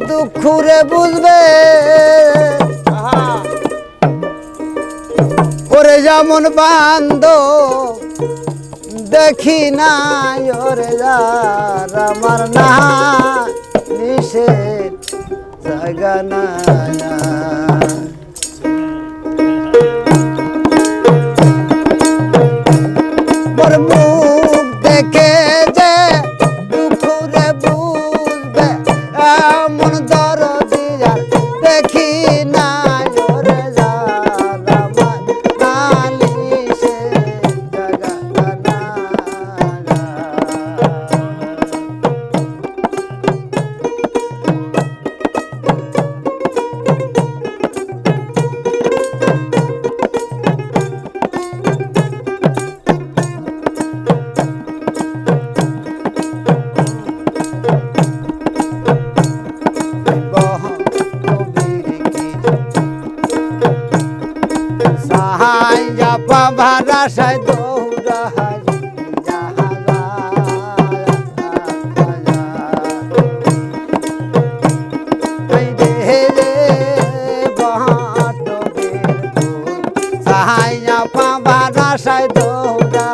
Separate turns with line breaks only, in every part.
দুঃখরে বুঝবে ওরে যেমন বান্ধব দেখি না ওরে যার আমার না নিষেধ জায়গা না মোর মুখ দেখে যে দুঃখরে বুঝবে এমন দরদি যার দেখি না ওরে যার আমার নালিশে জায়গা না ভাড়াসায় দৌড়া ভাড়াসায় দৌড়া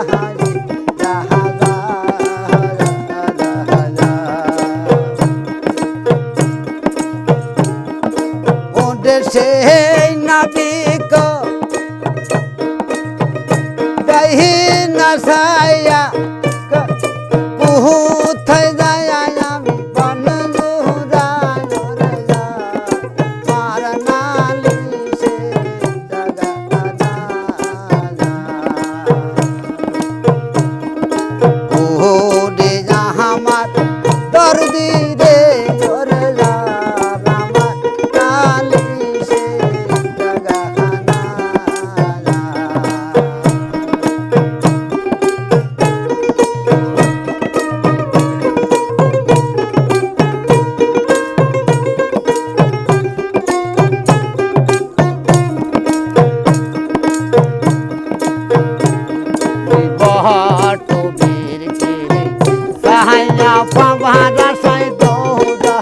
সেই নাবিক সায়া কুহু থাই যায় আমি বন জুরায় রে যা মার নালিশে জায়গা না কুহু রে আমার দর্দি রে রে যা আমার নালিশে জায়গা না ভাড়াসায় দৌড়া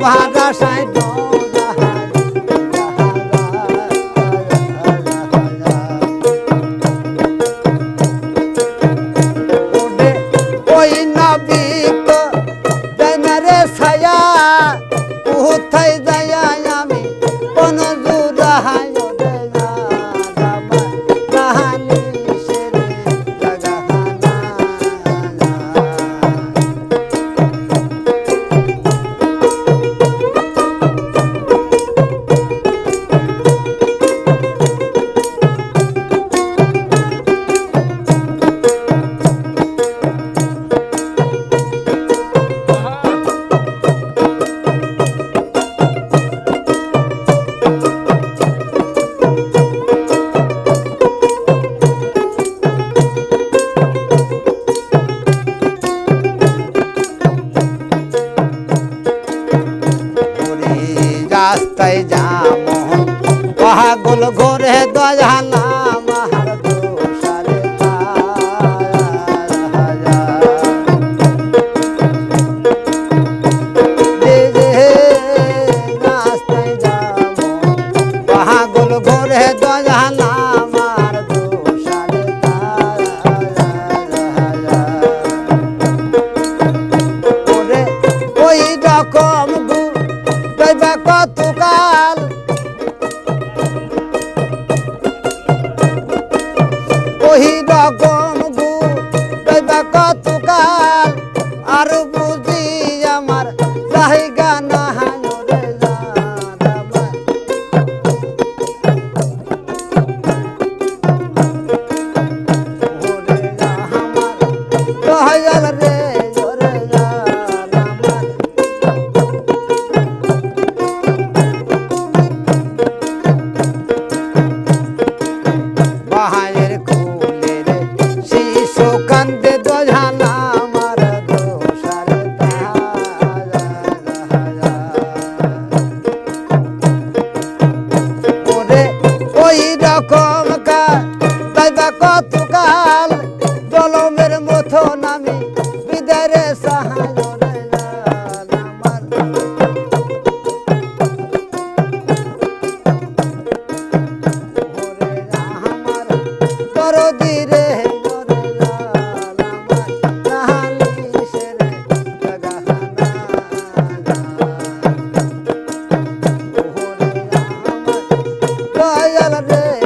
ভাড়াসায় দৌড়া ওই নাবিক রে ছায়া কোথায় যায় আমি কোন জুরাহায় রাস্তায় যামন পাগল ঘরে দয়ালা মাহার দোষারে রাস্তায় যামন পাগল ঘরে দয়ালা মার দোষারে ওই রকম কতকাল মতন আমি বিদায় রে সাহায্য রে জান আমার ওরে আমার দরদি রে ওরে জান আমার নালিশের জাগাহানা জান ওরে আমার দয়াল রে